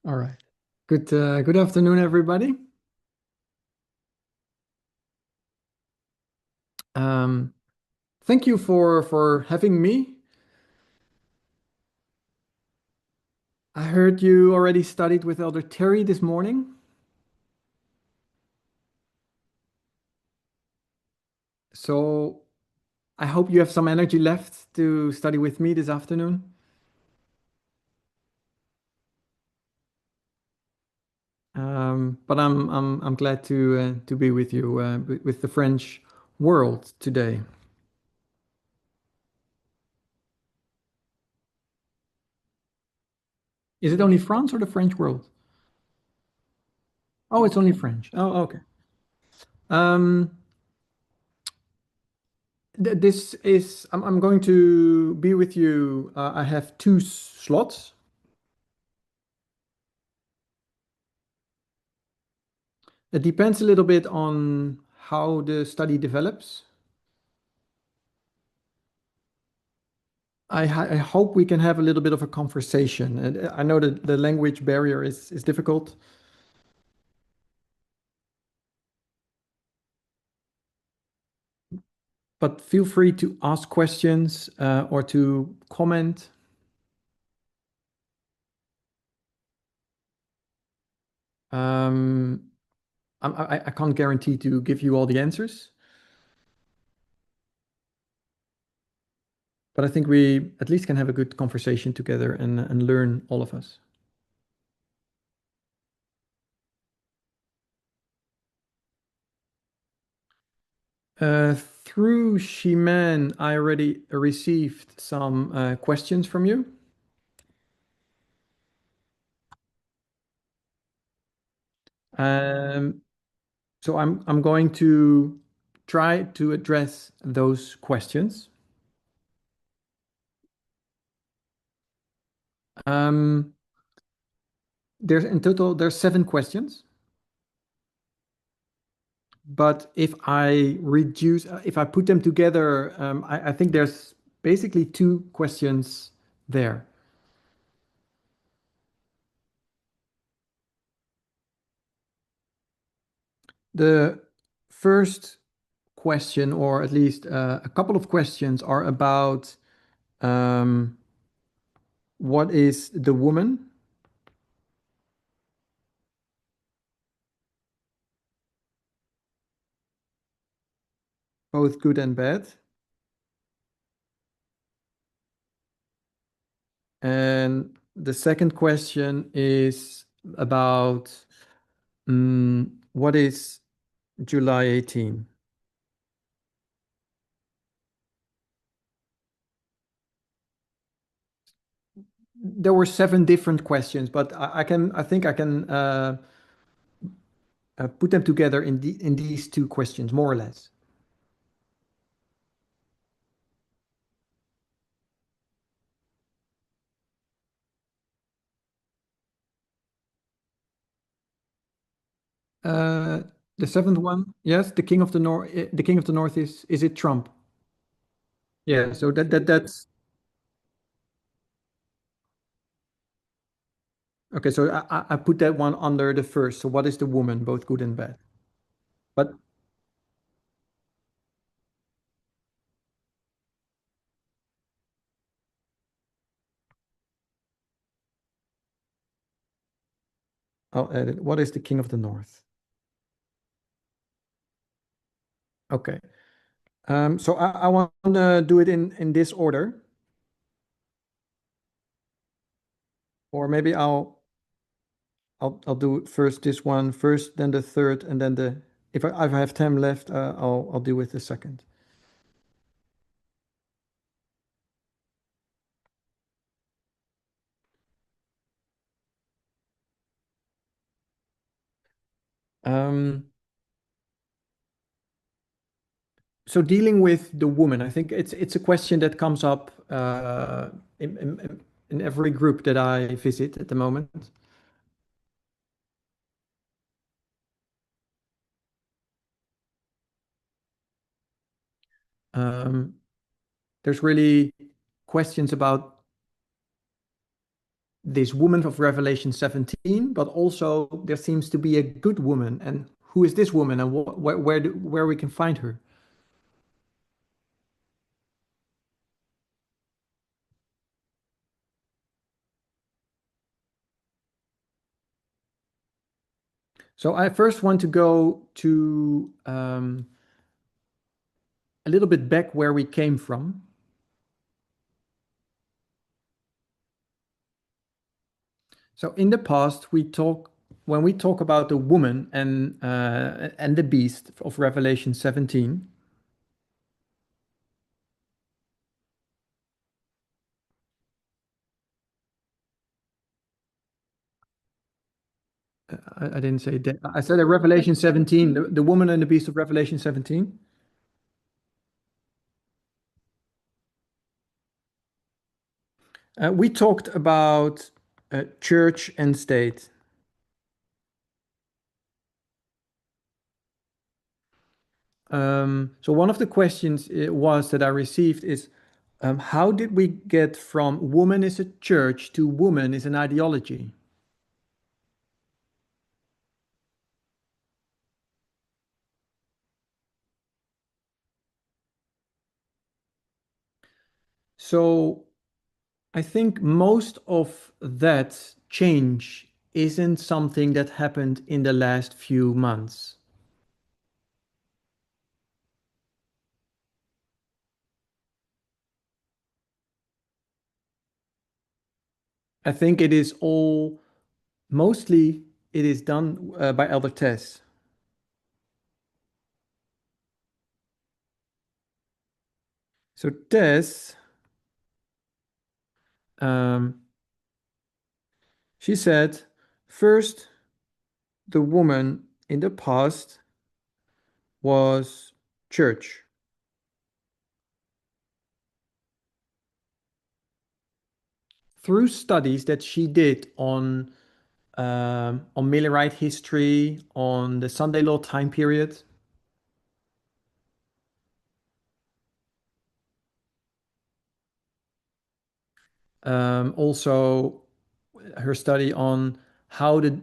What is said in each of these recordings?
All right. Good afternoon, everybody. Um, Thank you for having me. I heard you already studied with Elder Terry this morning, so I hope you have some energy left to study with me this afternoon. But I'm glad to be with you with the French world today. Is it only France or the French world? Oh, it's only French. Oh, okay. Um, this is I'm going to be with you. I have two slots. It depends a little bit on how the study develops. I hope we can have a little bit of a conversation. And I know that the language barrier is difficult, but feel free to ask questions or to comment. Um, I can't guarantee to give you all the answers, but I think we at least can have a good conversation together and learn all of us. Through Shiman, I already received some questions from you. Um, so I'm going to try to address those questions. Um, there's in total there's 7 questions, but if I put them together, I think there's basically 2 questions there. The first question, or at least a couple of questions, are about um, what is the woman, both good and bad. And the second question is about what is July 18? There were 7 different questions, but I think I can put them together in these 2 questions, more or less. Uh, the seventh one, yes, the King of the North. The King of the North is it Trump? Yeah. So that's okay. So I put that one under the first. So what is the woman, both good and bad? But I'll add it. What is the King of the North? Okay. So I want to do it in this order, or maybe I'll do first this one first, then the third, and then the if I have time left, I'll deal with the second. Um, so dealing with the woman, I think it's a question that comes up in every group that I visit at the moment. Um, there's really questions about this woman of Revelation 17, but also there seems to be a good woman. And who is this woman, and where we can find her? So I first want to go to a little bit back where we came from. So in the past, when we talk about the woman and the beast of Revelation 17, I didn't say that. I said Revelation 17, the woman and the beast of Revelation 17. We talked about church and state. So one of the questions was that I received is, how did we get from woman is a church to woman is an ideology? So I think most of that change isn't something that happened in the last few months. I think it is all mostly it is done by Elder Tess. So Tess, um, she said, first, the woman in the past was church. Through studies that she did on Millerite history, on the Sunday Law time period, also her study on how the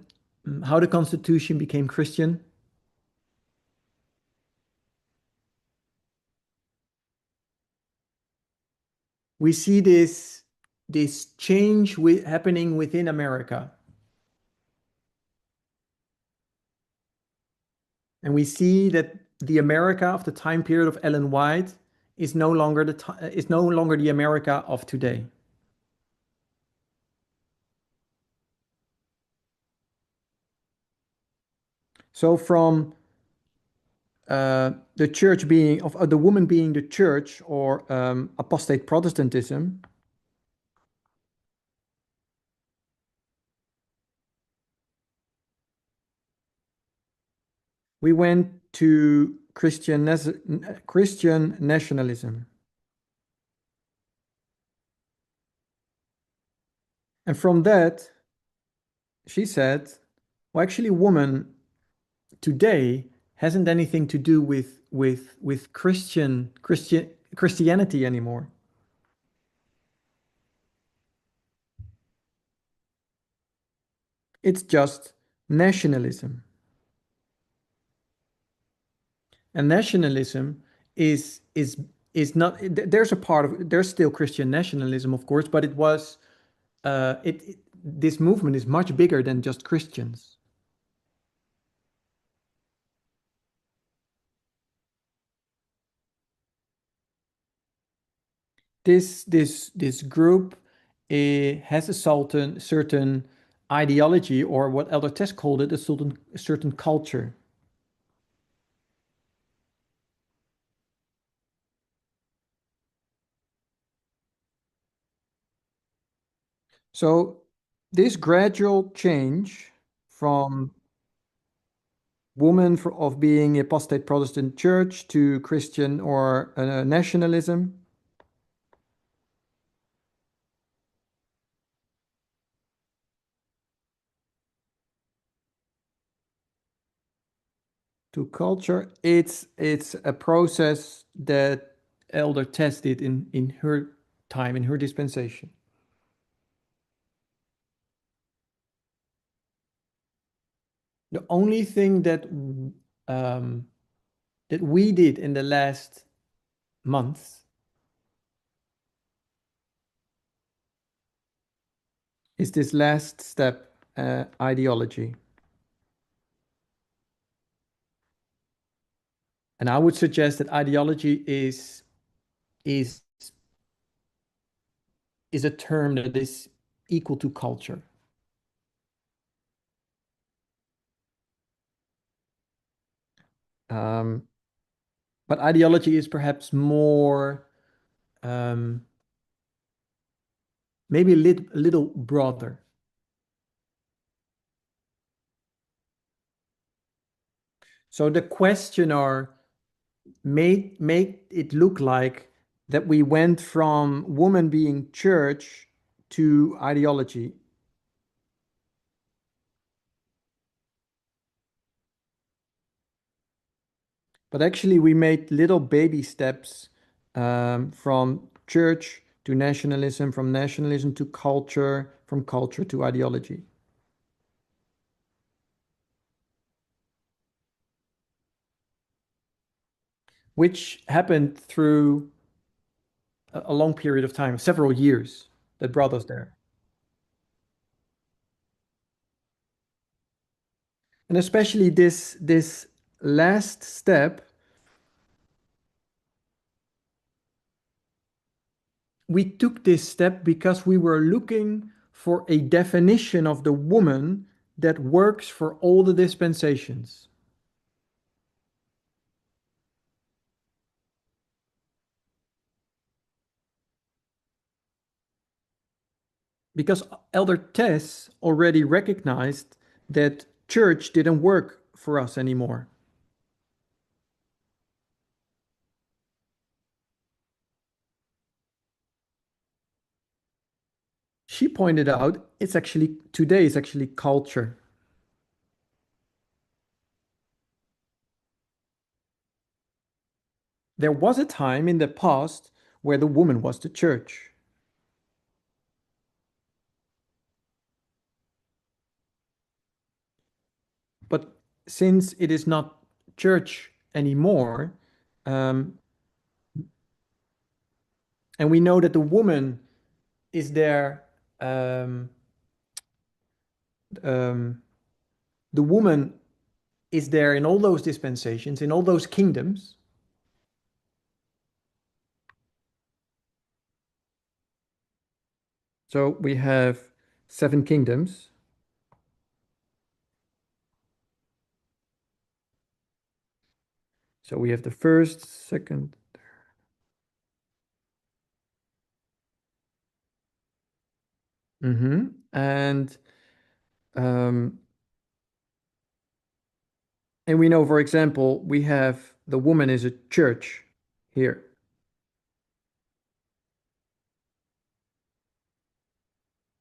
how the Constitution became Christian. We see this change happening within America, and we see that the America of the time period of Ellen White is no longer the America of today. So from the church being of the woman being the church or apostate Protestantism, we went to Christian nationalism. And from that, she said, well, actually, woman today hasn't anything to do with Christianity anymore. It's just nationalism. And nationalism is is not there's a part of there's still Christian nationalism, of course, but it was this movement is much bigger than just Christians. This group has a certain ideology, or what Elder Tess called it, a certain culture. So this gradual change from of being apostate Protestant church to Christian or nationalism to culture, it's a process that Elder Tess did in her time, in her dispensation. The only thing um, that we did in the last months is this last step, ideology. And I would suggest that ideology is is a term that is equal to culture. Um, but ideology is perhaps more, um, maybe a little broader. So the questioner made it look like that we went from woman being church to ideology. But actually, we made little baby steps, from church to nationalism, from nationalism to culture, from culture to ideology, which happened through a long period of time, several years, that brought us there. And especially this last step, we took this step because we were looking for a definition of the woman that works for all the dispensations. Because Elder Tess already recognized that church didn't work for us anymore. She pointed out it's actually today is actually culture. There was a time in the past where the woman was the church. But since it is not church anymore, um, and we know that the woman is there, um, um, the woman is there in all those dispensations, in all those kingdoms. So we have seven kingdoms. So we have the first, second, and um, and we know, for example, we have the woman is a church here.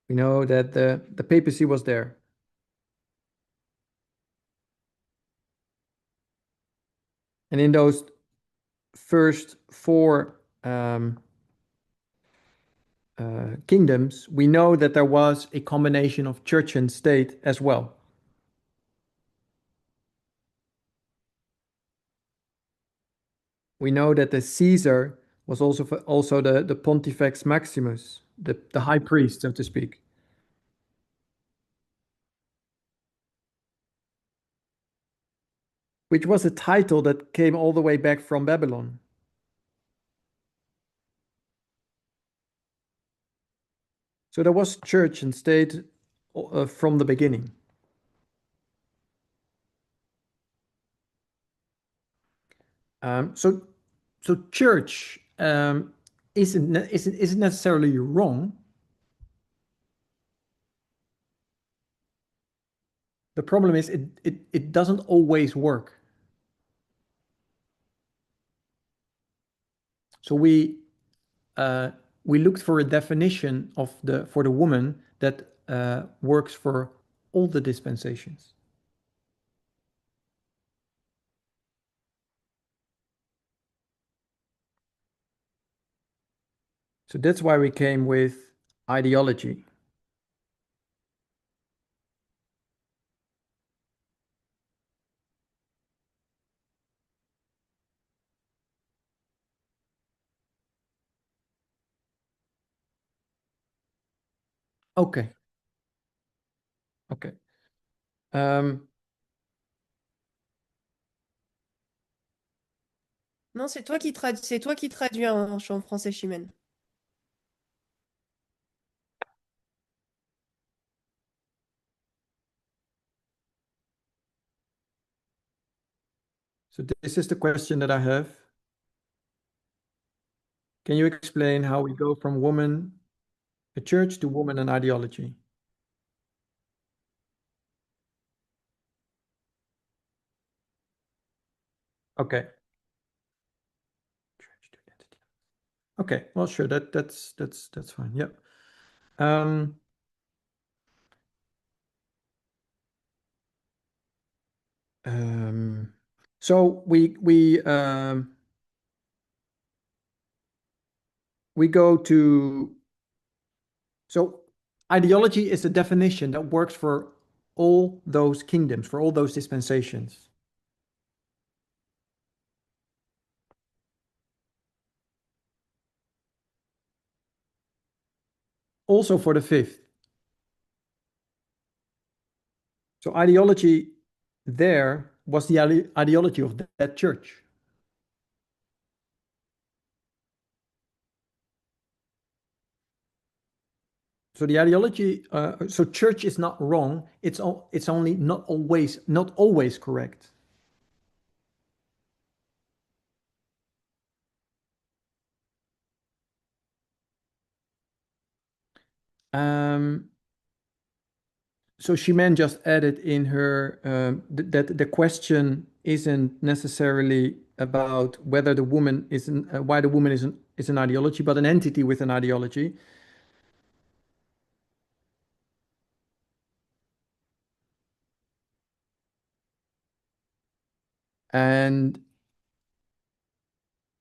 We know that the papacy was there, and in those first four, kingdoms, we know that there was a combination of church and state as well. We know that the Caesar was also the Pontifex Maximus, the high priest, so to speak, which was a title that came all the way back from Babylon. So there was church and state, from the beginning. So church, isn't necessarily wrong. The problem is it doesn't always work. So uh, we looked for a definition of the for the woman that works for all the dispensations. So that's why we came with ideology. Ok, ok. Euh, Non, c'est toi qui traduis en français, Chimène. so this is the question that I have. Can you explain how we go from woman, a church, to woman and ideology? Okay. Church to identity. Okay, well, sure. That's fine. Yeah. Um, um, so we go to so ideology is a definition that works for all those kingdoms, for all those dispensations, also for the fifth. So ideology there was the ideology of that church. So the ideology, so church is not wrong. It's only not always correct. Um, so Shimen just added in her that the question isn't necessarily about whether the woman isn't why the woman is an ideology, but an entity with an ideology. And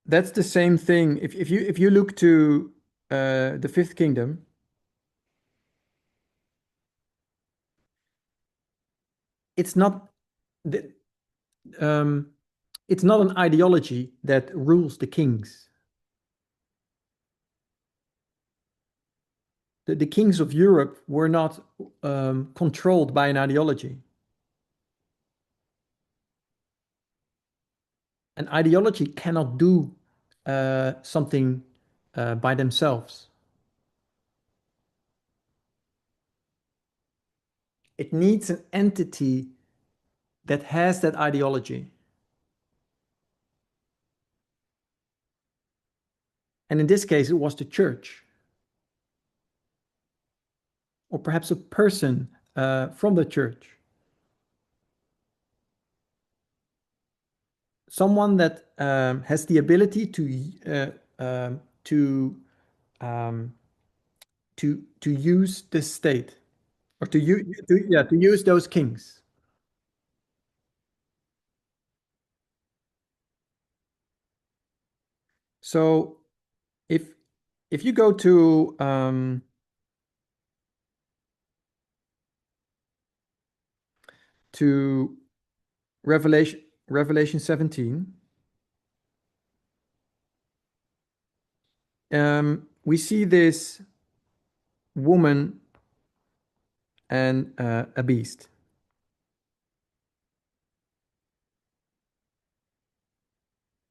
that's the same thing. If you look to the fifth kingdom, it's not the, um, it's not an ideology that rules the kings. The kings of Europe were not controlled by an ideology. An ideology cannot do something by themselves. It needs an entity that has that ideology. And in this case, it was the church, or perhaps a person from the church. Someone that has the ability to um, to use the state, or to use those kings. So if if you go to Revelation 17, we see this woman and a beast.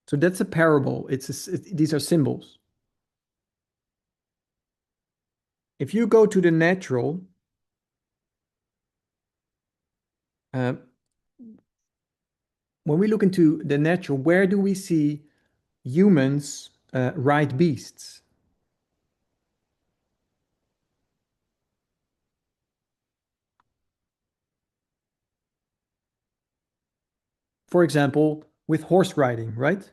So that's a parable. These are symbols. If you go to the natural, uh, when we look into the natural, where do we see humans ride beasts? For example, with horse riding, right?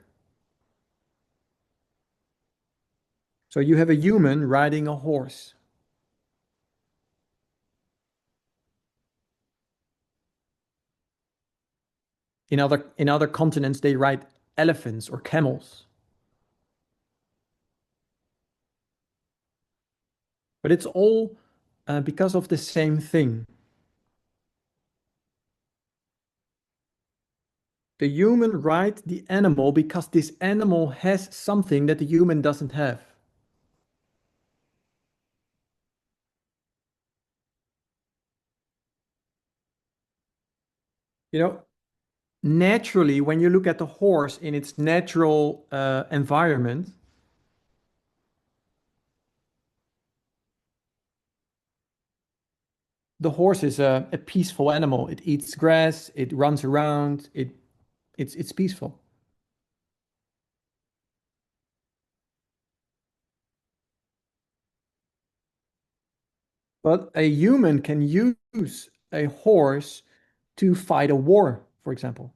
So you have a human riding a horse. In other continents, they ride elephants or camels. But it's all because of the same thing. The human ride the animal because this animal has something that the human doesn't have. You know, naturally, when you look at the horse in its natural environment, the horse is a peaceful animal. It eats grass, it runs around, it's peaceful. But a human can use a horse to fight a war, for example.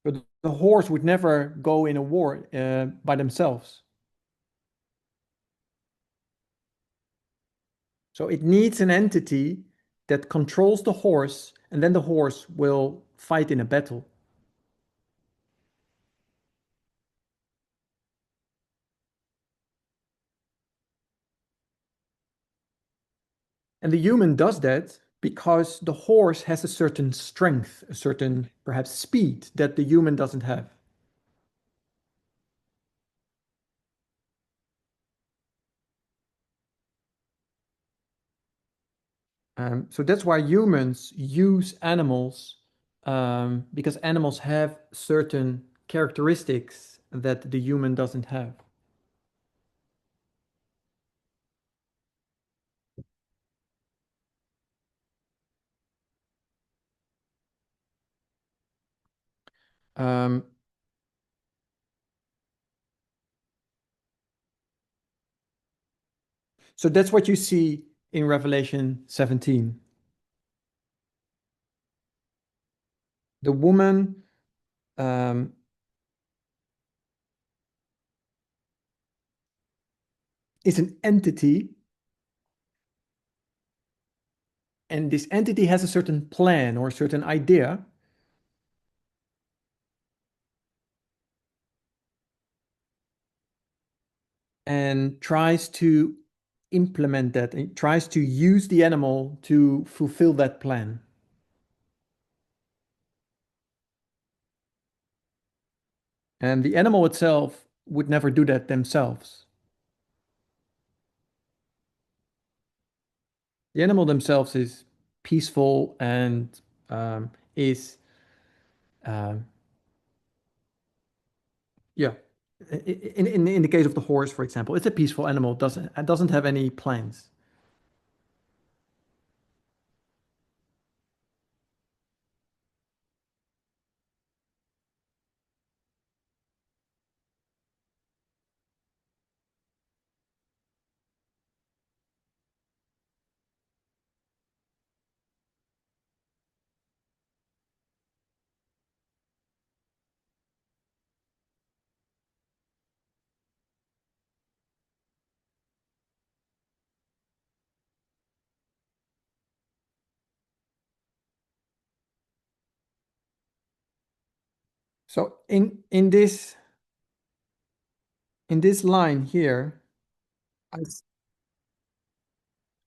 But the horse would never go in a war by themselves. So it needs an entity that controls the horse, and then the horse will fight in a battle. And the human does that because the horse has a certain strength, a certain perhaps speed that the human doesn't have. So that's why humans use animals because animals have certain characteristics that the human doesn't have. Um, so that's what you see in Revelation 17. The woman um, is an entity, and this entity has a certain plan or a certain idea, and tries to implement that, and tries to use the animal to fulfill that plan. And the animal itself would never do that themselves. The animal themselves is peaceful and is, um, yeah. In the case of the horse, for example, it's a peaceful animal. It doesn't have any plans. So in this line here, I, s-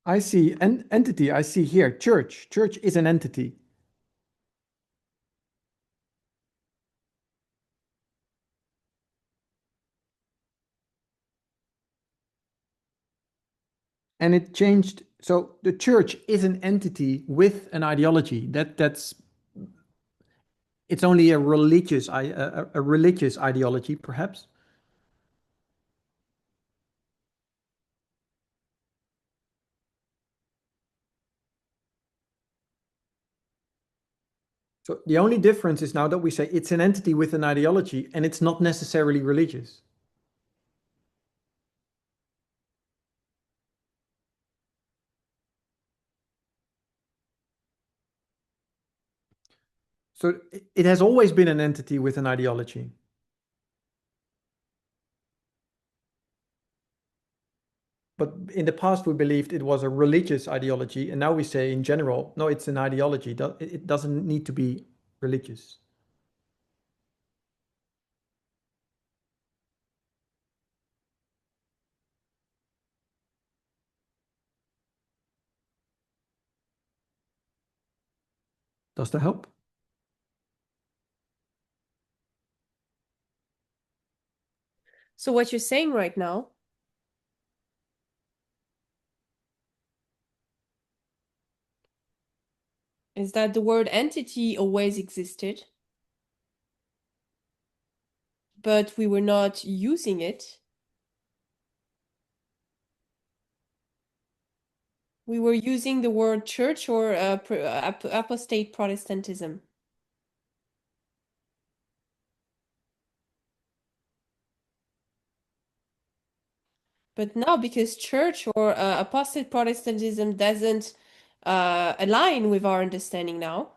I see an entity. I see here church. Church is an entity, and it changed. So the church is an entity with an ideology. That's it's only a religious ideology, perhaps. So the only difference is now that we say it's an entity with an ideology, and it's not necessarily religious. So it has always been an entity with an ideology. But in the past, we believed it was a religious ideology, and now we say in general, no, it's an ideology. It doesn't need to be religious. Does that help? So what you're saying right now is that the word entity always existed, but we were not using it. We were using the word church or apostate Protestantism. But now, because church or apostate Protestantism doesn't align with our understanding now,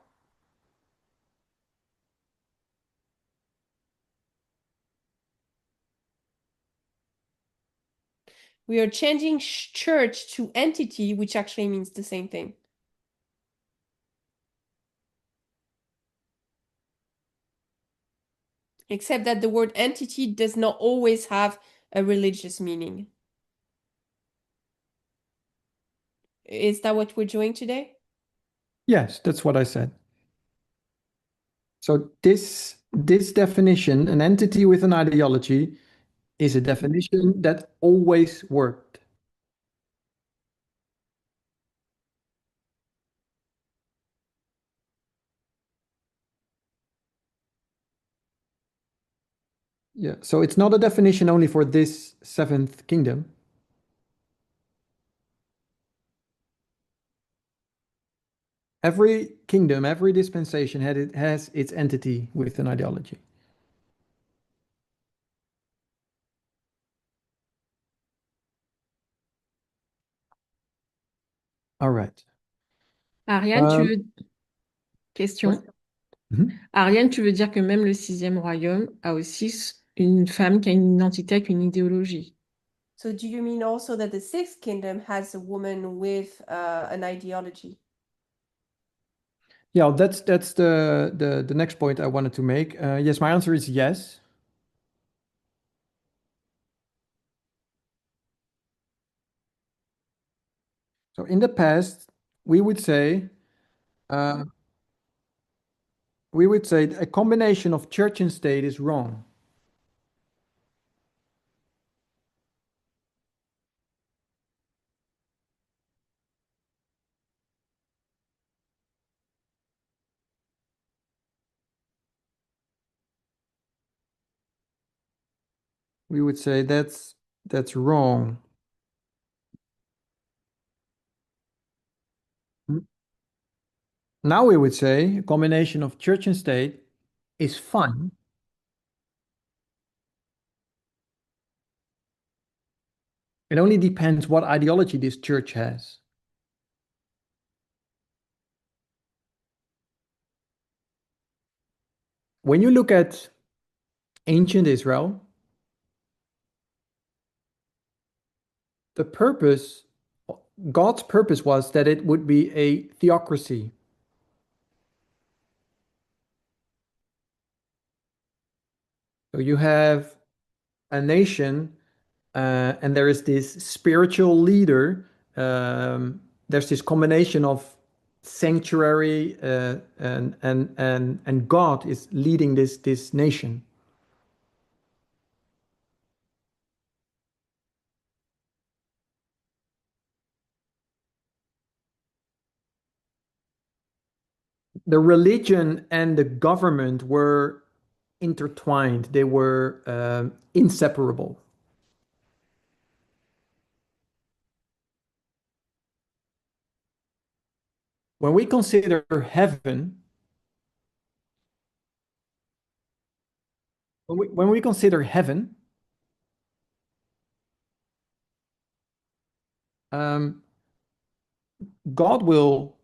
we are changing church to entity, which actually means the same thing. Except that the word entity does not always have a religious meaning. Is that what we're doing today? Yes, that's what I said. So this definition, an entity with an ideology, is a definition that always worked. Yeah. So it's not a definition only for this seventh kingdom. Every kingdom, every dispensation has its entity with an ideology. All right. Ariane, Um, question. ouais. Mhm. Ariane, tu veux dire que même le sixième royaume a aussi une femme qui a une identité avec une idéologie. So do you mean also that the sixth kingdom has a woman with an ideology? Yeah, that's the next point I wanted to make. Yes, my answer is yes. So in the past, we would say uh, a combination of church and state is wrong. We would say that's wrong. Now we would say a combination of church and state is fine. It only depends what ideology this church has. When you look at ancient Israel, the purpose, God's purpose was that it would be a theocracy. So you have a nation, and there is this spiritual leader. There's this combination of sanctuary and God is leading this nation. The religion and the government were intertwined. They were inseparable. When we consider heaven, when we consider heaven, um, God will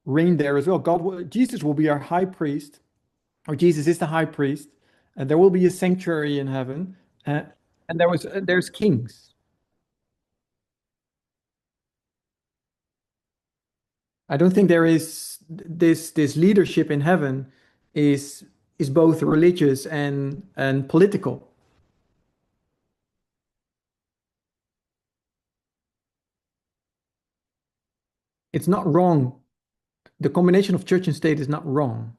reign there as well. Jesus will be our high priest, or Jesus is the high priest, and there will be a sanctuary in heaven, uh, and there's kings. I don't think there is this leadership in heaven is both religious and political. It's not wrong. The combination of church and state is not wrong.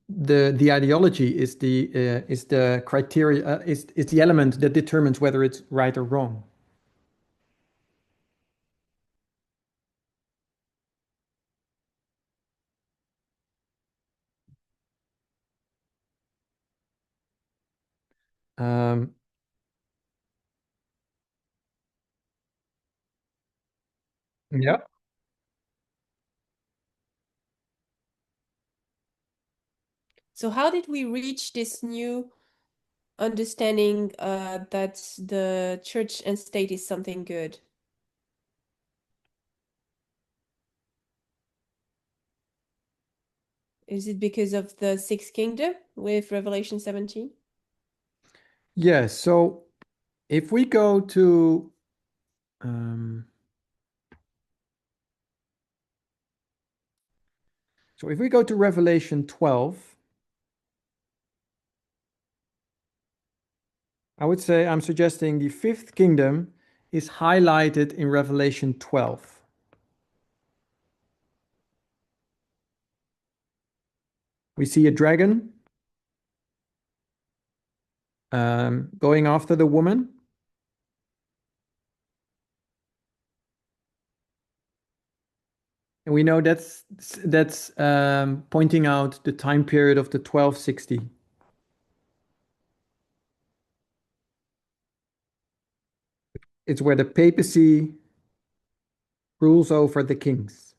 The ideology is the criteria is the element that determines whether it's right or wrong. Um, yeah. So how did we reach this new understanding that the church and state is something good? Is it because of the sixth kingdom with Revelation 17? Yes. So if we go to um, so if we go to Revelation 12, I would say I'm suggesting the fifth kingdom is highlighted in Revelation 12. We see a dragon going after the woman. And we know that's pointing out the time period of the 1260. It's where the papacy rules over the kings.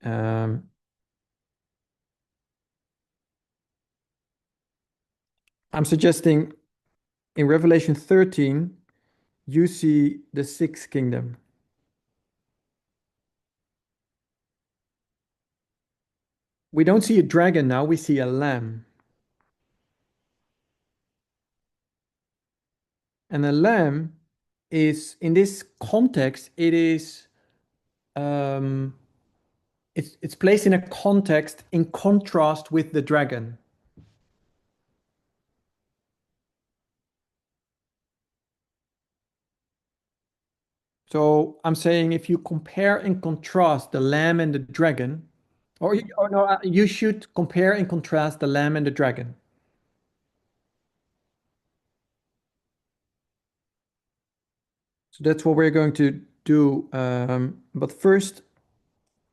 Um, I'm suggesting in Revelation 13, you see the sixth kingdom. We don't see a dragon now, we see a lamb. And a lamb is, in this context, um, it's placed in a context in contrast with the dragon. So I'm saying if you compare and contrast the lamb and the dragon, or no, you should compare and contrast the lamb and the dragon. So that's what we're going to do. But first,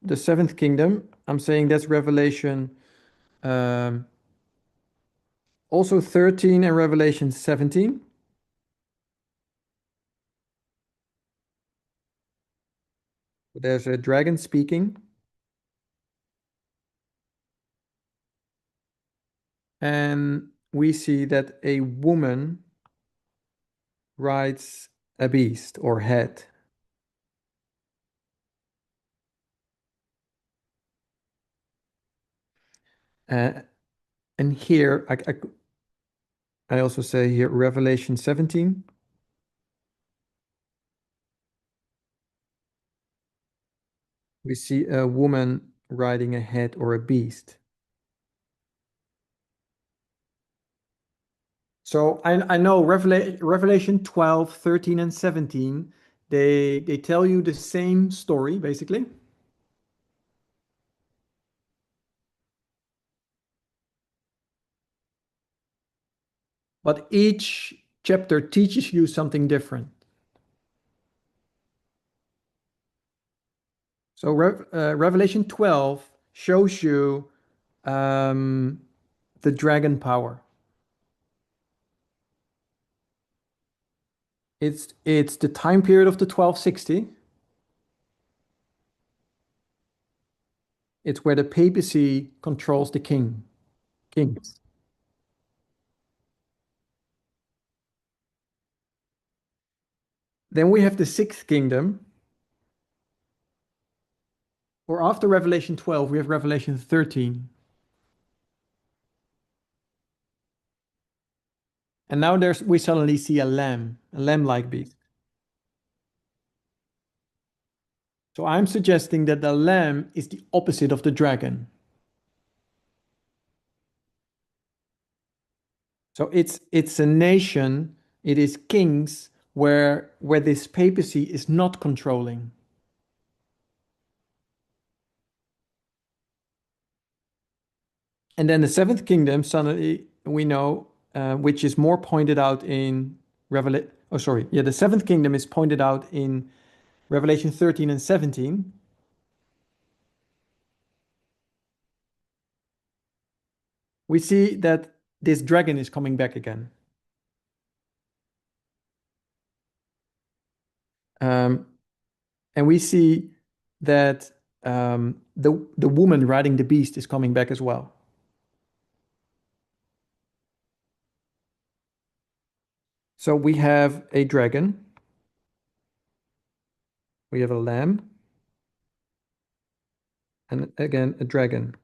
the seventh kingdom, I'm saying that's Revelation um, also 13 and Revelation 17. There's a dragon speaking, and we see that a woman rides a beast or head. Uh, and here, I also say here, Revelation 17. We see a woman riding a head or a beast. So I know Revelation 12, 13, and 17, they tell you the same story, basically. But each chapter teaches you something different. So Revelation 12 shows you um, the dragon power. It's the time period of the 1260. It's where the papacy controls the kings. Then we have the sixth kingdom, or after Revelation 12, we have Revelation 13. And now we suddenly see a lamb-like beast. So I'm suggesting that the lamb is the opposite of the dragon. So it's a nation, it is kings where this papacy is not controlling. And then the seventh kingdom, suddenly we know, which is more pointed out in Revelation. Oh, sorry. Yeah, the seventh kingdom is pointed out in Revelation 13 and 17. we see that this dragon is coming back again. Um, and we see that the woman riding the beast is coming back as well. So we have a dragon, we have a lamb, and again a dragon.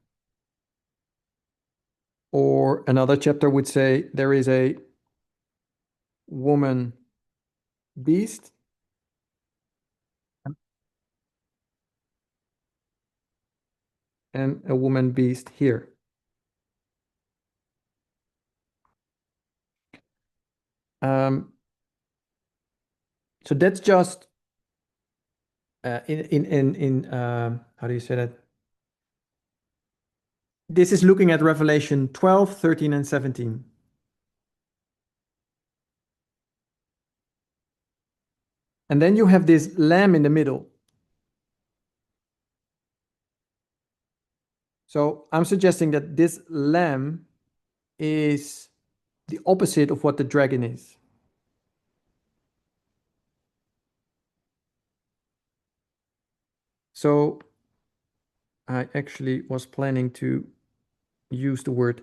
Or another chapter would say there is a woman beast and a woman beast here. Um, so that's just in how do you say that? This is looking at Revelation 12, 13, and 17. And then you have this lamb in the middle. So I'm suggesting that this lamb is the opposite of what the dragon is. So I actually was planning to use the word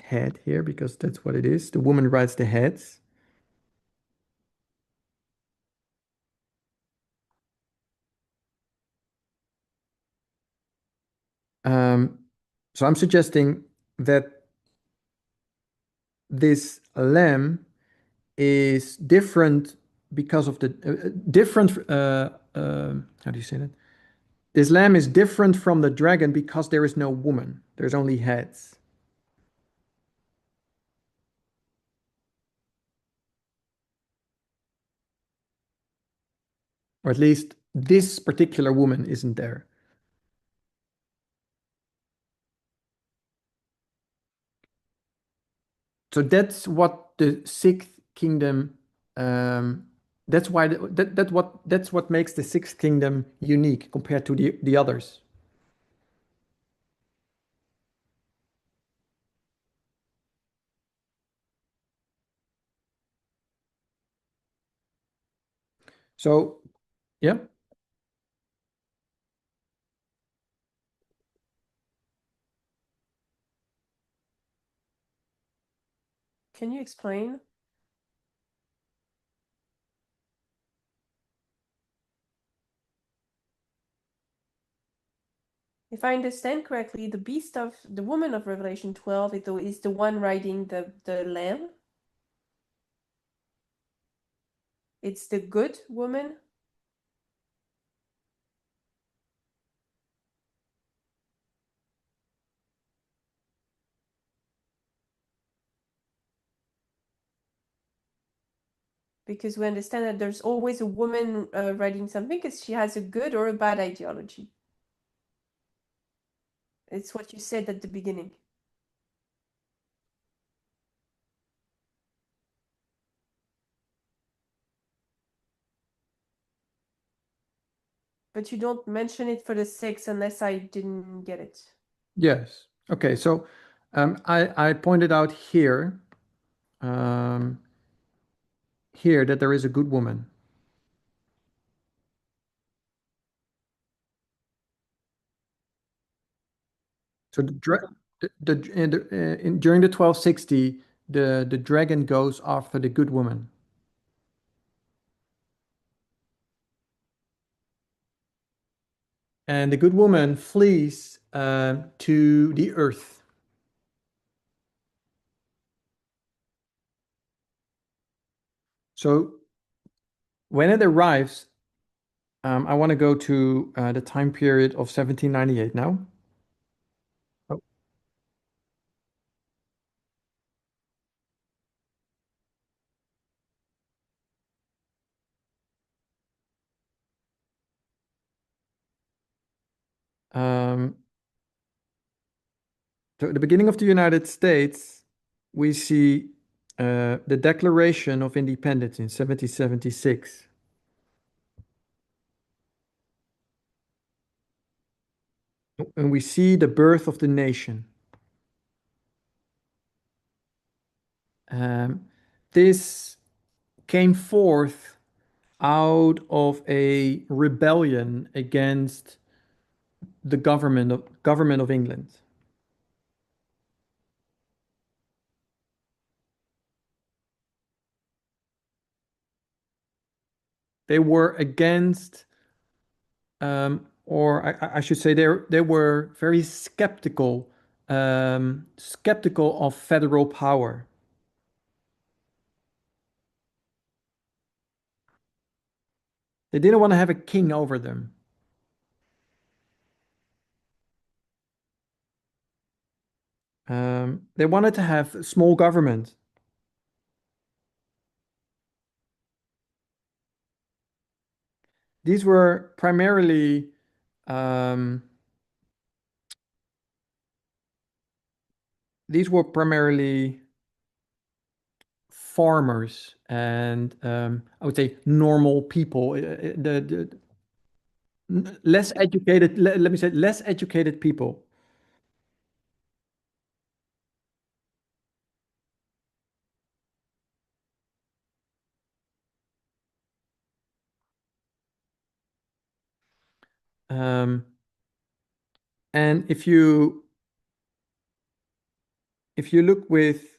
head here because that's what it is. The woman rides the heads. Um, so I'm suggesting that this lamb is different because of the different. How do you say that? This lamb is different from the dragon because there is no woman. There's only heads. Or at least this particular woman isn't there. So that's what the sixth kingdom. That's why that's what makes the sixth kingdom unique compared to the others. So yeah, Can you explain? If I understand correctly, the beast of the woman of Revelation 12 is the one riding the lamb. It's the good woman. Because we understand that there's always a woman writing something because she has a good or a bad ideology. It's what you said at the beginning. But you don't mention it for the six unless I didn't get it. yes. Okay, so I pointed out here um, here that there is a good woman. So during the 1260, the dragon goes after the good woman. And the good woman flees to the earth. So when it arrives, I want to go to the time period of 1798 now. Oh. Um, so at the beginning of the United States, we see the Declaration of Independence in 1776. And we see the birth of the nation. Um, this came forth out of a rebellion against the government of England. They were against, or I should say, they were very skeptical of federal power. They didn't want to have a king over them. They wanted to have small government. These were primarily um, these were primarily farmers and I would say normal people. Less educated. Let me say less educated people. Um, and if you look with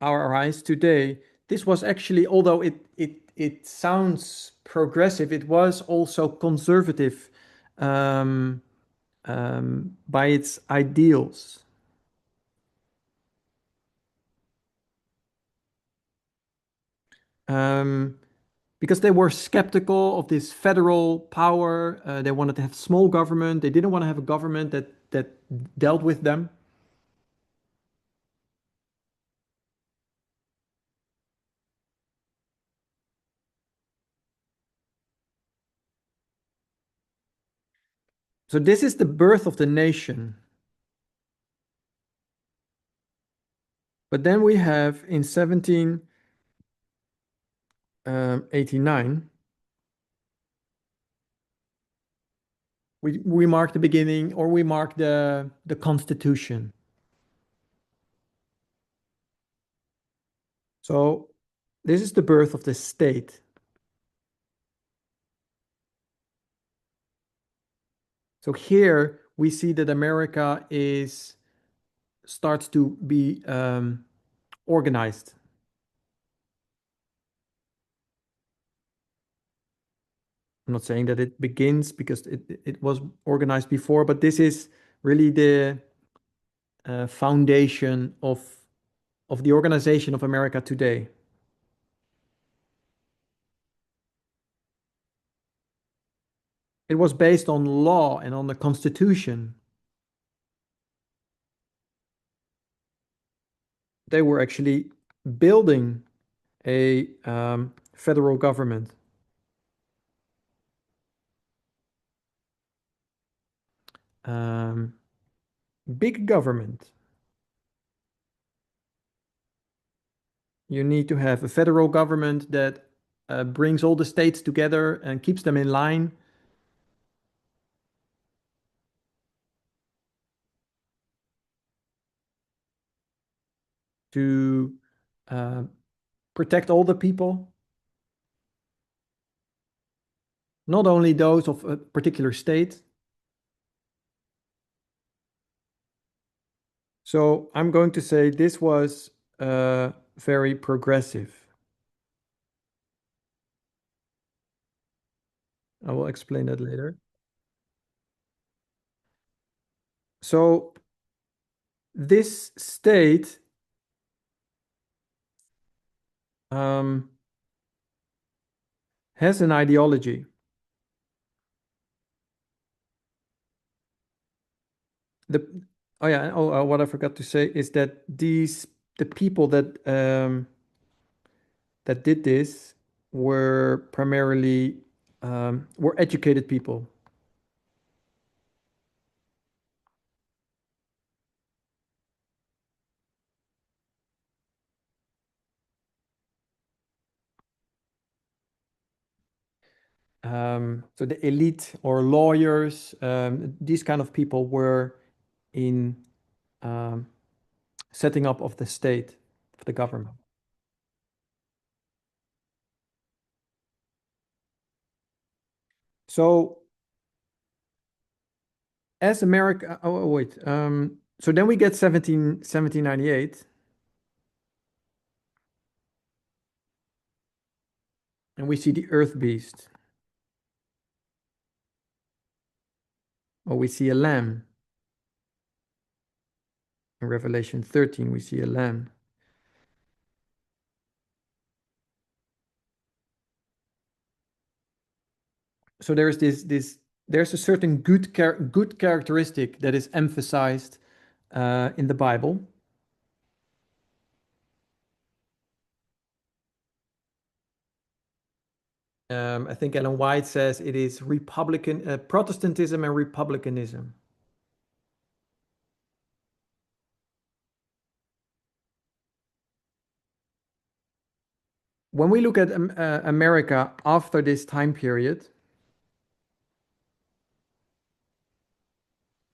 our eyes today, this was actually, although it sounds progressive, it was also conservative um, by its ideals. Um, because they were skeptical of this federal power. They wanted to have small government. They didn't want to have a government that dealt with them. So this is the birth of the nation. But then we have in 1789, we mark the beginning, or we mark the Constitution. So this is the birth of the state. So here we see that America is starts to be organized. I'm not saying that it begins because it was organized before, but this is really the foundation of the organization of America today. It was based on law and on the Constitution. They were actually building a federal government. Um, big government. You need to have a federal government that brings all the states together and keeps them in line to uh, protect all the people, not only those of a particular state. So I'm going to say this was very progressive. I will explain that later. So this state um, has an ideology. The oh yeah, what I forgot to say is that the people that did this were primarily were educated people. So the elite or lawyers, these kind of people were in um, setting up of the state, of the government. So as America, wait, so then we get 1798, and we see the earth beast, or we see a lamb. In Revelation 13, we see a lamb. So there's a certain good characteristic that is emphasized in the Bible. I think Ellen White says it is Republican Protestantism and Republicanism. When we look at America after this time period,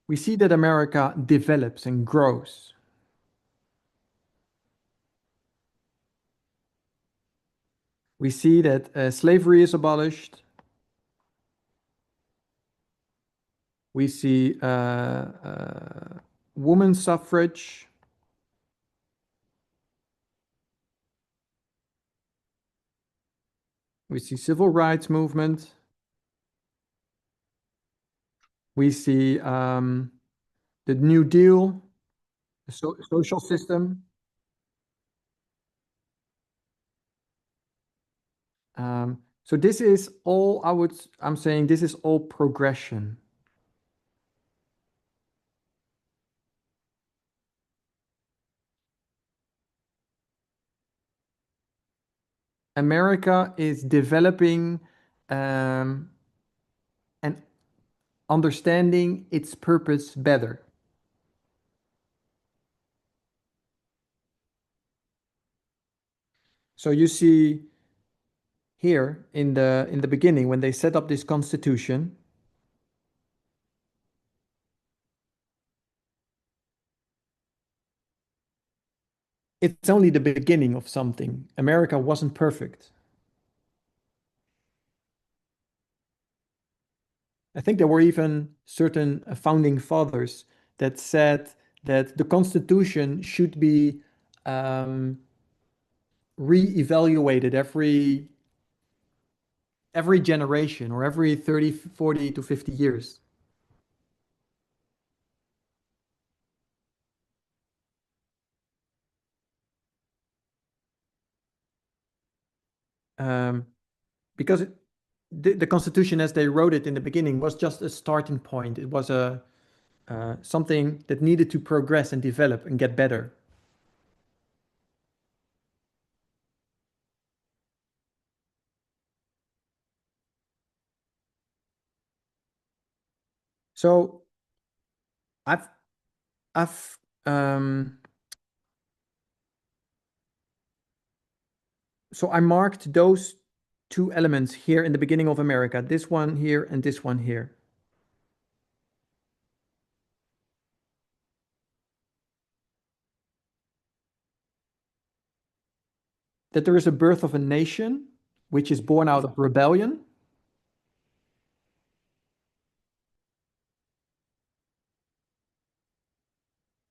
we see that America develops and grows. We see that slavery is abolished. We see women's suffrage. We see civil rights movement. We see the New Deal, the social system. So this is all I'm saying this is all progression. America is developing and understanding its purpose better. So you see here in the beginning when they set up this constitution, it's only the beginning of something. America wasn't perfect. I think there were even certain founding fathers that said that the Constitution should be re-evaluated every generation or every 30, 40 to 50 years. Um, because the Constitution, as they wrote it in the beginning, was just a starting point. It was a something that needed to progress and develop and get better. So I've I've so I marked those two elements here in the beginning of America, this one here and this one here. That there is a birth of a nation which is born out of rebellion.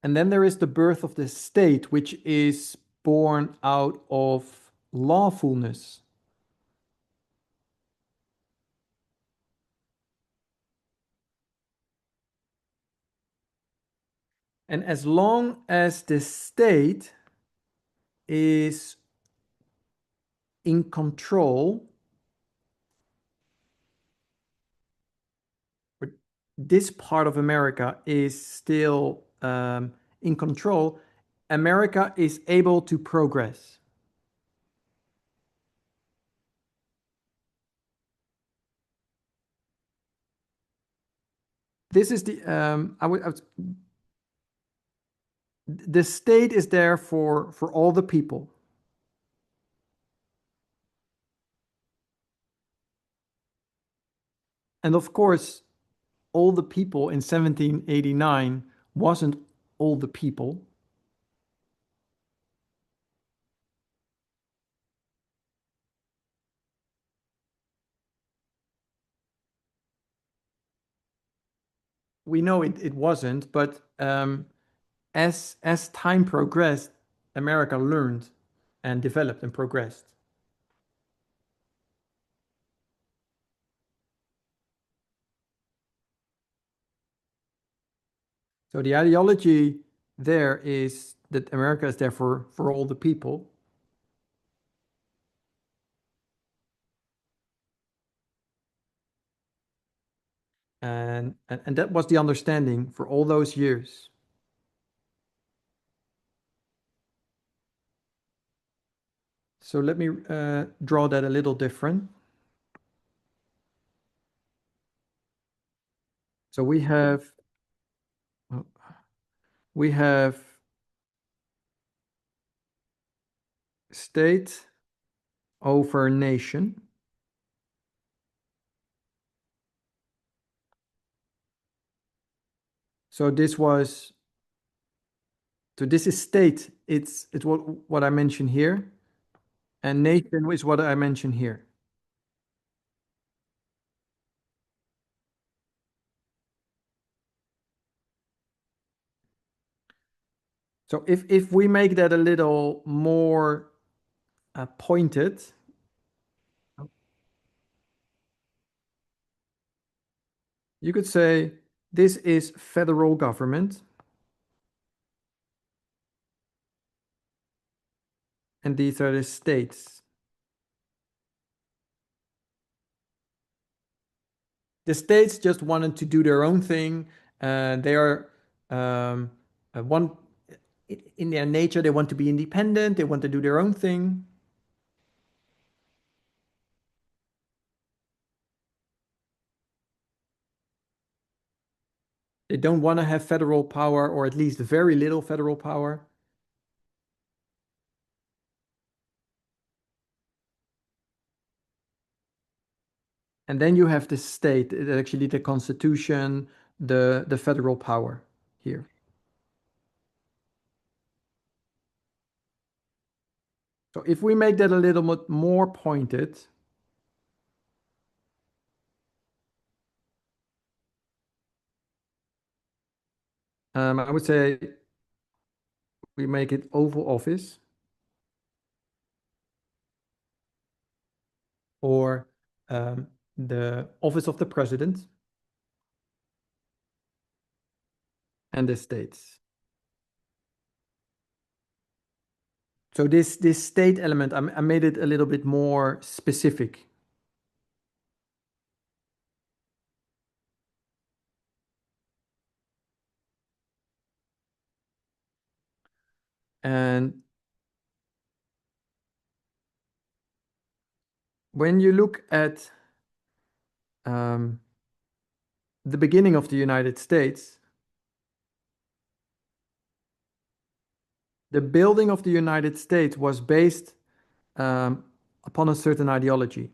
And then there is the birth of the state, which is born out of lawfulness. And as long as the state is in control, this part of America is still in control, America is able to progress. This is the state is there for all the people. And of course, all the people in 1789 wasn't all the people. we know it wasn't, but as time progressed, America learned and developed and progressed. So the ideology there is that America is there for all the people. And that was the understanding for all those years. So let me draw that a little different. So we have state over nation. So this is state. It's what I mentioned here, and nation is what I mentioned here. So if we make that a little more pointed, you could say this is federal government, and these are the states. The states just wanted to do their own thing. They are one in their nature. They want to be independent. They want to do their own thing. They don't want to have federal power, or at least very little federal power. And then you have the state, actually the constitution, the federal power here. So if we make that a little bit more pointed, I would say we make it Oval Office, or the Office of the President, and the states. So this state element, I made it a little bit more specific. And when you look at the beginning of the United States, the building of the United States was based um, upon a certain ideology.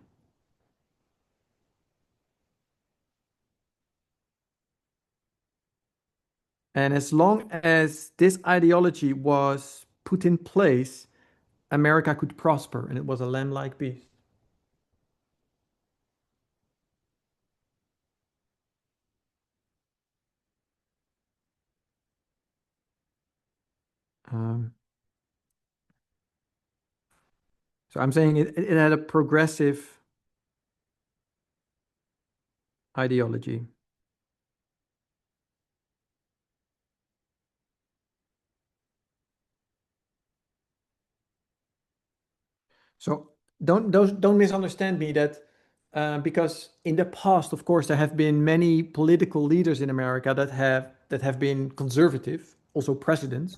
And as long as this ideology was put in place, America could prosper, and it was a lamb-like beast. Um, so I'm saying it had a progressive ideology. So don't misunderstand me that because in the past, of course, there have been many political leaders in America that have been conservative, also presidents.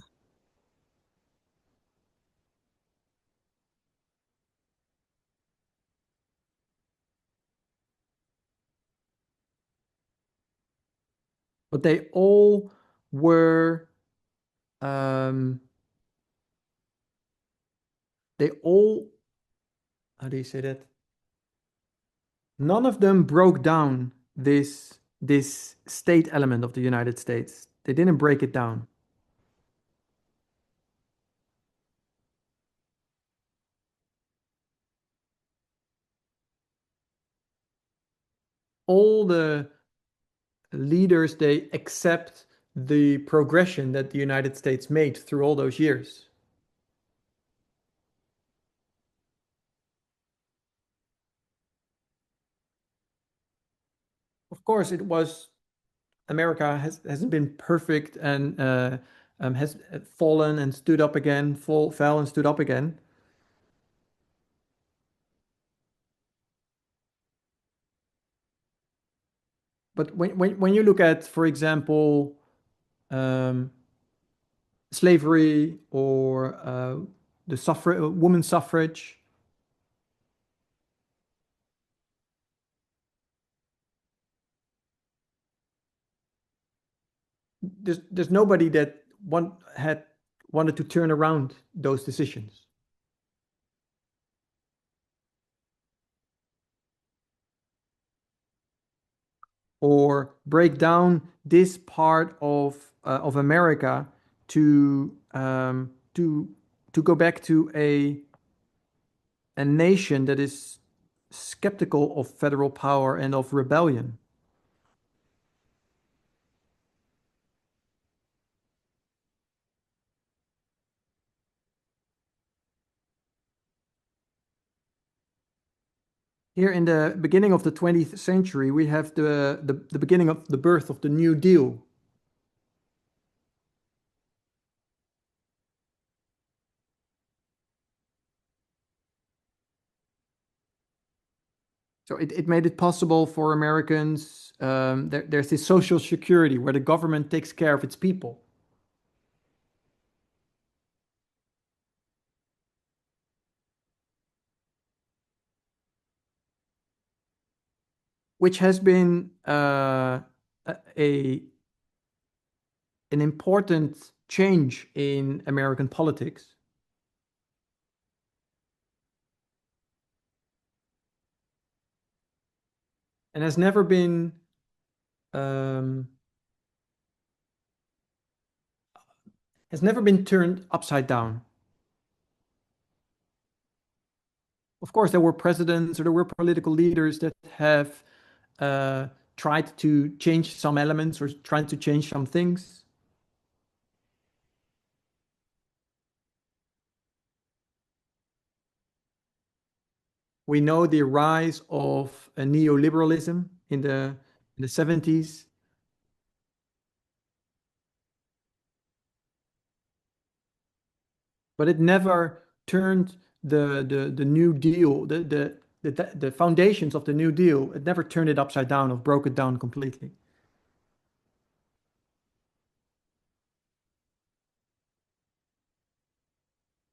But they all were um, they all, how do you say that? None of them broke down this state element of the United States. They didn't break it down. All leaders, they accept the progression that the United States made through all those years. Of course, it was America hasn't been perfect and has fallen and stood up again, fell and stood up again. But when you look at, for example, um, slavery or the women's suffrage, there's nobody that had wanted to turn around those decisions or break down this part of America to go back to a nation that is skeptical of federal power and of rebellion. Here in the beginning of the 20th century, we have the beginning of the birth of the New Deal. So it made it possible for Americans. There's this social security where the government takes care of its people, which has been a an important change in American politics. And has never been um, turned upside down. Of course, there were presidents or there were political leaders that have uh, tried to change some elements or tried to change some things. We know the rise of a neoliberalism in the 70s, but it never turned the New Deal, the foundations of the New Deal, it never turned it upside down or broke it down completely.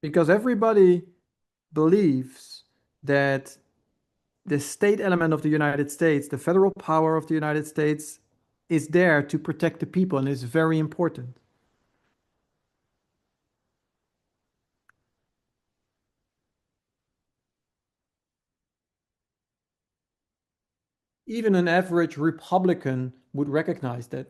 Because everybody believes that the state element of the United States, the federal power of the United States, is there to protect the people and is very important. Even an average Republican would recognize that.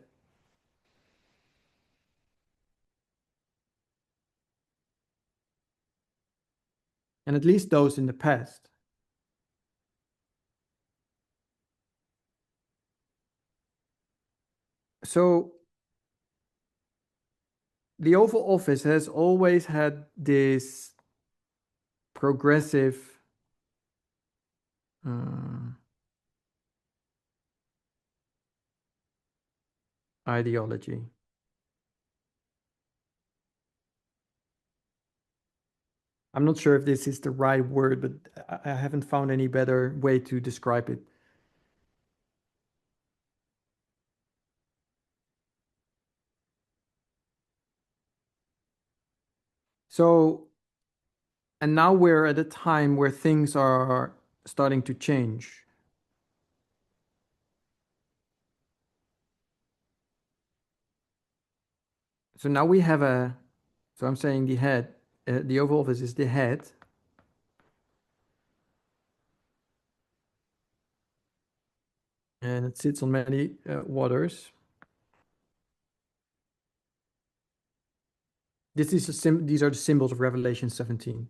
And at least those in the past. So the Oval Office has always had this progressive uh, ideology. I'm not sure if this is the right word, but I haven't found any better way to describe it. So, and now we're at a time where things are starting to change. So now we have so I'm saying the head, the Oval Office is the head, and it sits on many waters. These are the symbols of Revelation 17.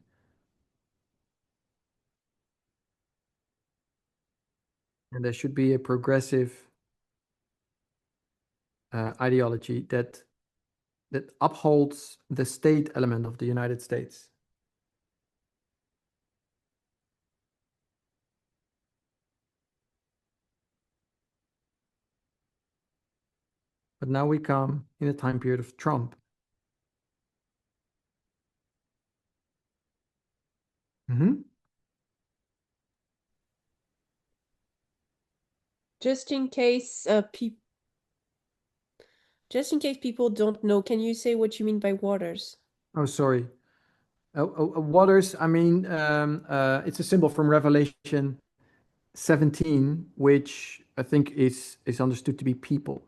And there should be a progressive ideology that upholds the state element of the United States. But now we come in the time period of Trump. Mm-hmm. Just in case people don't know, can you say what you mean by waters? Oh, sorry. Waters, I mean, it's a symbol from Revelation 17, which I think is understood to be people.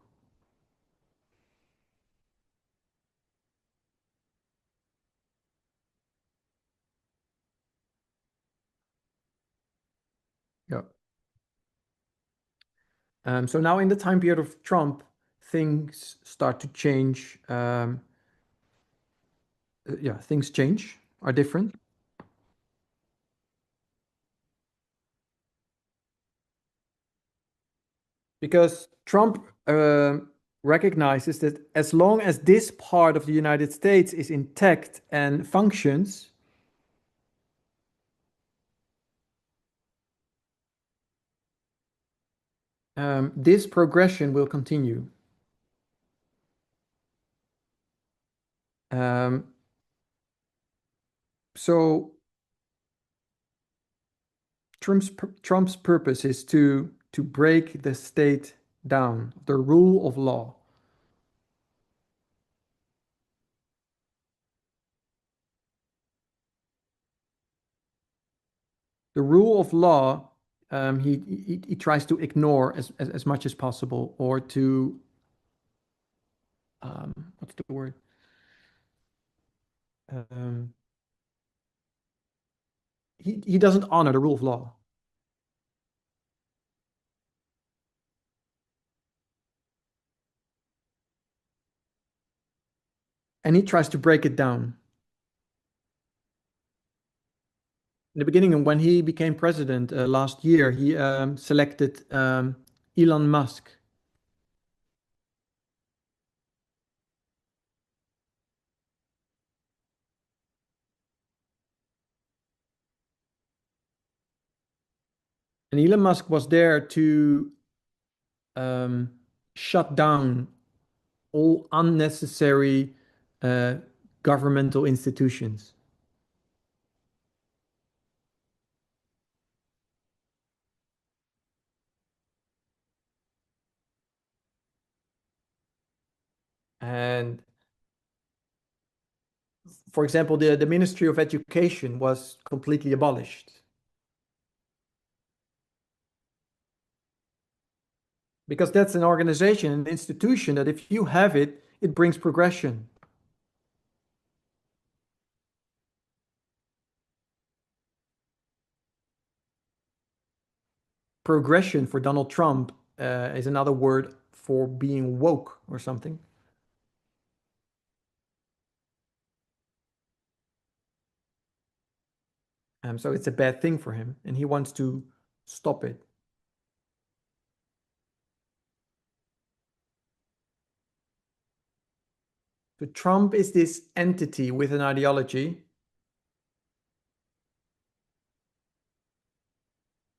Yeah. So now in the time period of Trump, things start to change. Yeah, things change, are different. Because Trump recognizes that as long as this part of the United States is intact and functions, this progression will continue. Um, so Trump's purpose is to break the state down, the rule of law. The rule of law, he tries to ignore as much as possible, or to what's the word? Um, he doesn't honor the rule of law. And he tries to break it down. In the beginning, and when he became president last year, he selected Elon Musk. And Elon Musk was there to um, shut down all unnecessary uh, governmental institutions. And for example, the Ministry of Education was completely abolished because that's an organization, an institution that if you have it, it brings progression. Progression for Donald Trump is another word for being woke or something. So it's a bad thing for him, and he wants to stop it. So Trump is this entity with an ideology,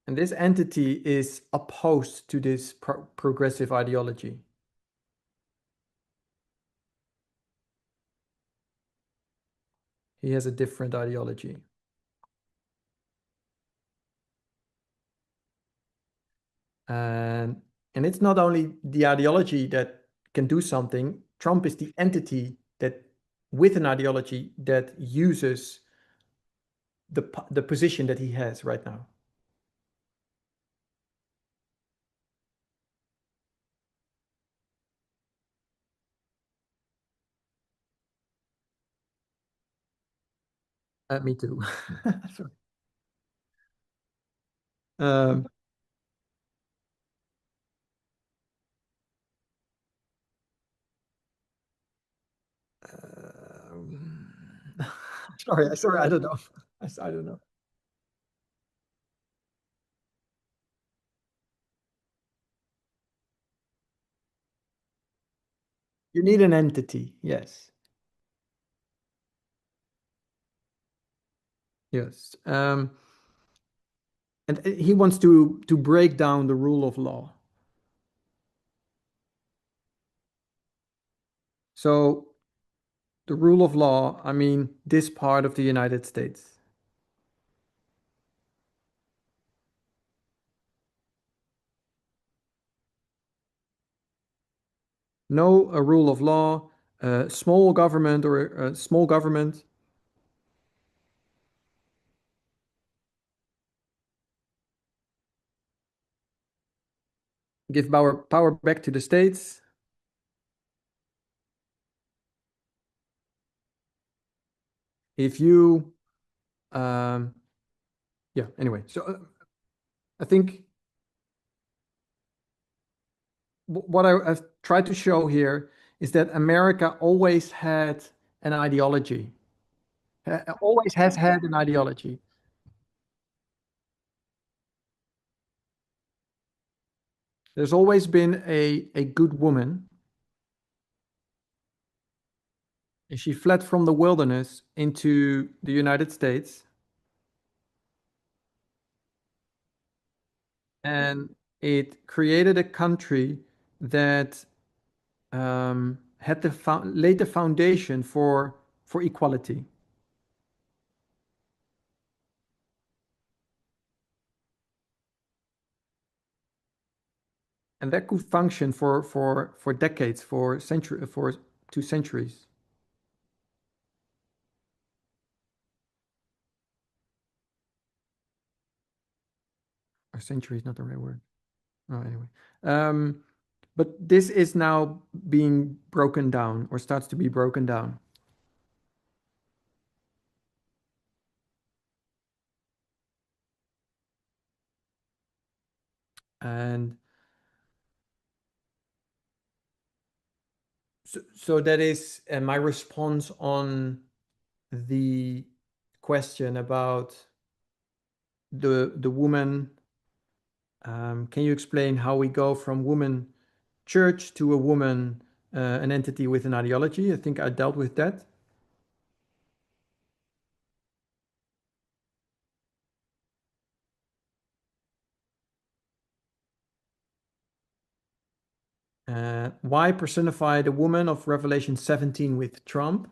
and this entity is opposed to this progressive ideology. He has a different ideology. And it's not only the ideology that can do something. Trump is the entity that, with an ideology that uses the position that he has right now. Me too. Sorry. Um, um, sorry, I don't know. I don't know. You need an entity. Yes. Yes. And he wants to break down the rule of law. So the rule of law, I mean, this part of the United States. No, a rule of law, small government or a small government. Give power back to the states. If you, um, yeah, anyway. So I think what I've tried to show here is that America always had an ideology, always has had an ideology. There's always been a good woman, and she fled from the wilderness into the United States, and it created a country that had laid the foundation for equality. And that could function for decades, for 2 centuries. Or century is not the right word. Oh, anyway. Um, but this is now being broken down or starts to be broken down. And so that is my response on the question about the woman. Can you explain how we go from woman church to a woman, an entity with an ideology? I think I dealt with that. Why personify the woman of Revelation 17 with Trump?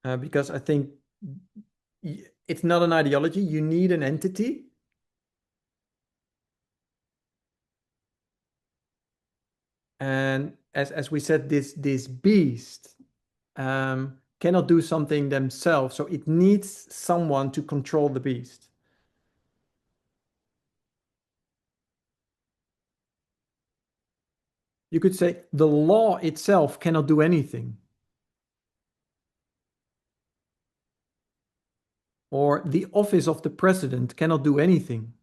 Because I think it's not an ideology. You need an entity. And as we said, this beast cannot do something themselves. So it needs someone to control the beast. You could say the law itself cannot do anything. Or the office of the president cannot do anything.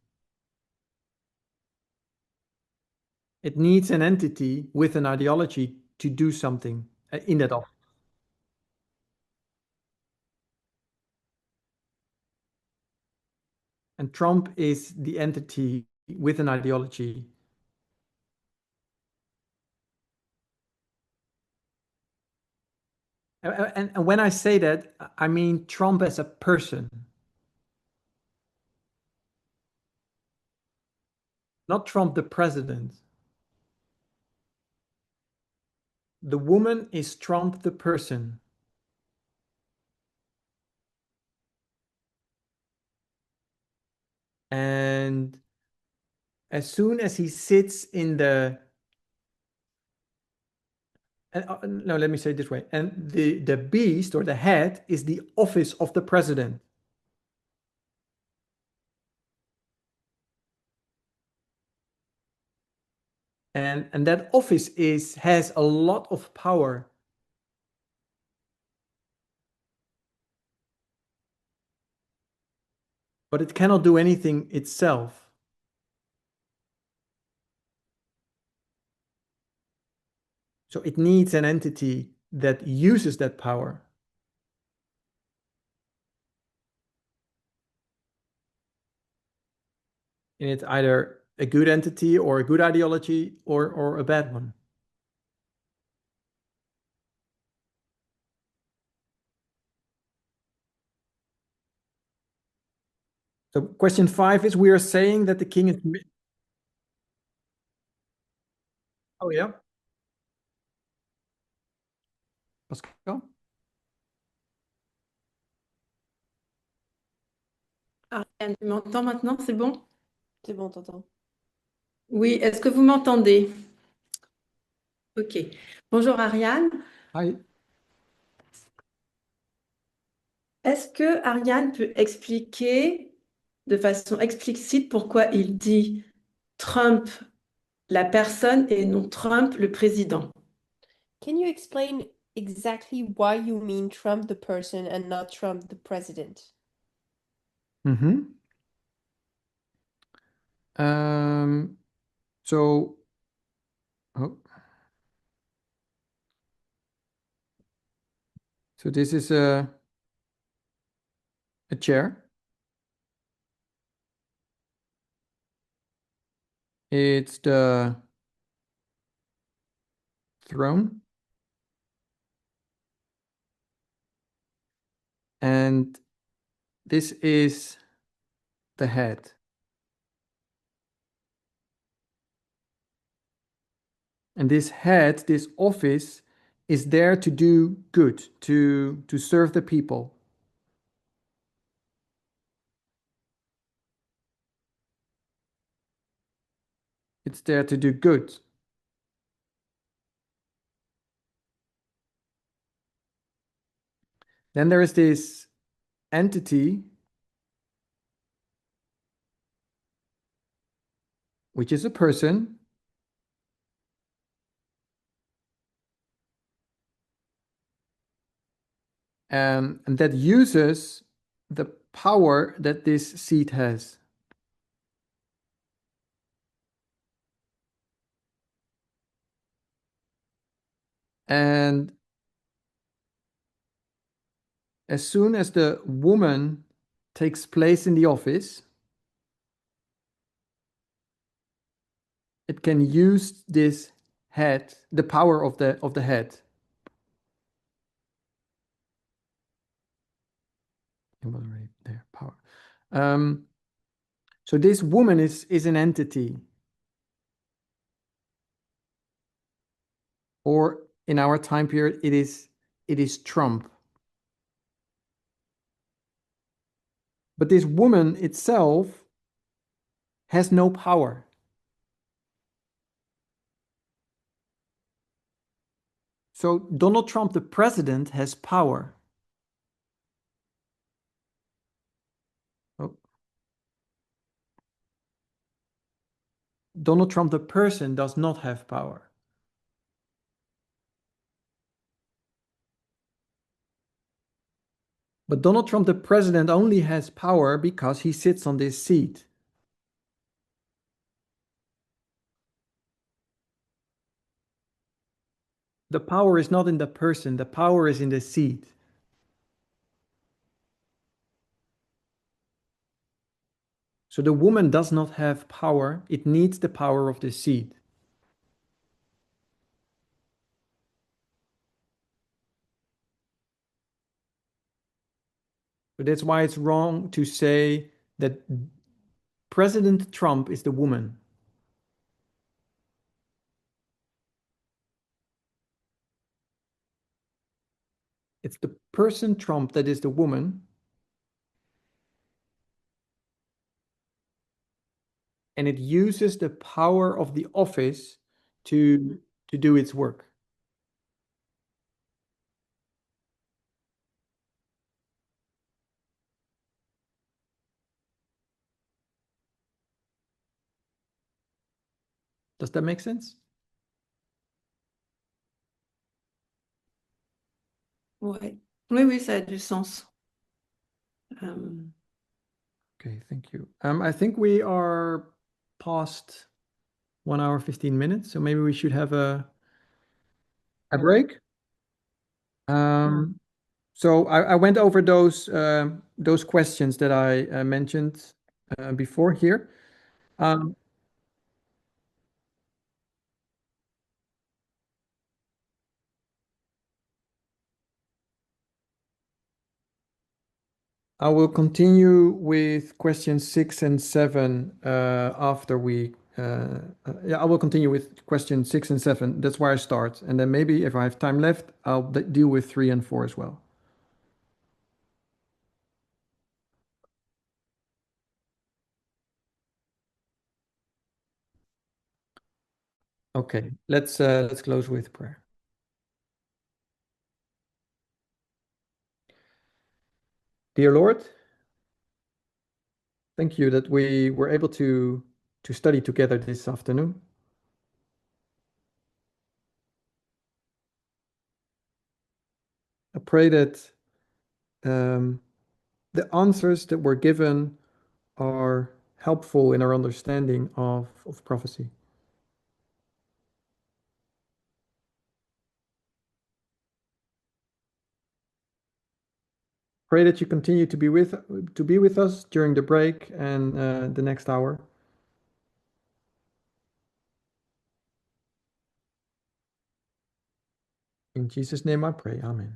It needs an entity with an ideology to do something in that office. And Trump is the entity with an ideology. And when I say that, I mean Trump as a person, not Trump the president. The woman is Trump the person. And as soon as he sits in the no, let me say it this way. And the beast or the head is the office of the president. And that office has a lot of power. But it cannot do anything itself. So it needs an entity that uses that power. And it's either a good entity or a good ideology or a bad one? So question 5 is we are saying that the king is. Oh yeah, Pascal? Ariane, tu m'entends maintenant? C'est bon? C'est bon, t'entends. Oui, est-ce que vous m'entendez? Ok. Bonjour Ariane. Hi. Est-ce que Ariane peut expliquer de façon explicite pourquoi il dit Trump la personne et non Trump le président? Can you explain exactly why you mean Trump the person and not Trump the president? Mm-hmm. Um, so, oh, so this is a chair. It's the throne. And this is the head. And this head, this office, is there to do good, to serve the people. It's there to do good. Then there is this entity, which is a person, and that uses the power that this seat has. And as soon as the woman takes place in the office, it can use this head, the power of the head. It was already there, power. So this woman is an entity, or in our time period, it is Trump. But this woman itself has no power. So Donald Trump, the president, has power. Oh. Donald Trump, the person, does not have power. But Donald Trump, the president, only has power because he sits on this seat. The power is not in the person, the power is in the seat. So the woman does not have power, it needs the power of the seat. So that's why it's wrong to say that President Trump is the woman. It's the person Trump that is the woman. And it uses the power of the office to do its work. Does that make sense? Ouais. Oui, oui, ça a du sens. Okay, thank you. I think we are past 1 hour 15 minutes, so maybe we should have a break. So I went over those questions that I mentioned before here. Um, I will continue with questions 6 and 7 after we. Yeah, I will continue with questions 6 and 7. That's where I start. And then maybe if I have time left, I'll deal with 3 and 4 as well. Okay, let's close with prayer. Dear Lord, thank you that we were able to study together this afternoon. I pray that the answers that were given are helpful in our understanding of prophecy. Pray that you continue to be with us during the break and the next hour. In Jesus' name I pray. Amen.